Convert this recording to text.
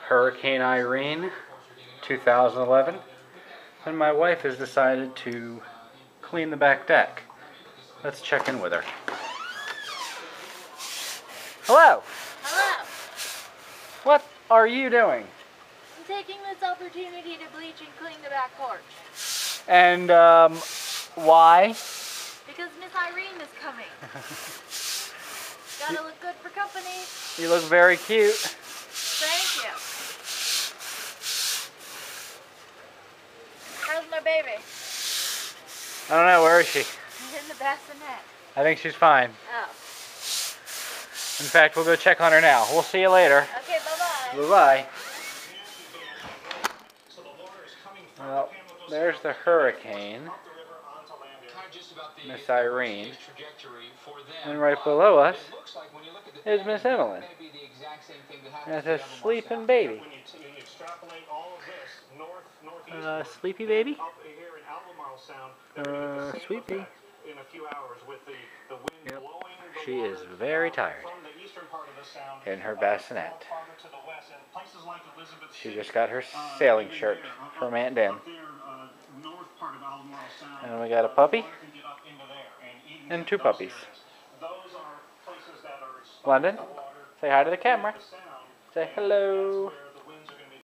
Hurricane Irene, 2011, and my wife has decided to clean the back deck. Let's check in with her. Hello! Hello! What are you doing? I'm taking this opportunity to bleach and clean the back porch. And, why? Because Miss Irene is coming. Gotta look good for company. You look very cute. Thank you. How's my baby? I don't know, where is she? In the bassinet. I think she's fine. Oh. In fact, we'll go check on her now. We'll see you later. Okay, bye-bye. Bye-bye. Well, there's the hurricane, Miss Irene, and right below us is Miss Evelyn. That's a sleeping baby. Sleepy baby? Sleepy. Yep. She is very tired in her bassinet. She just got her sailing shirt from Aunt Den. And we got a puppy and two puppies. London, say hi to the camera. Say hello.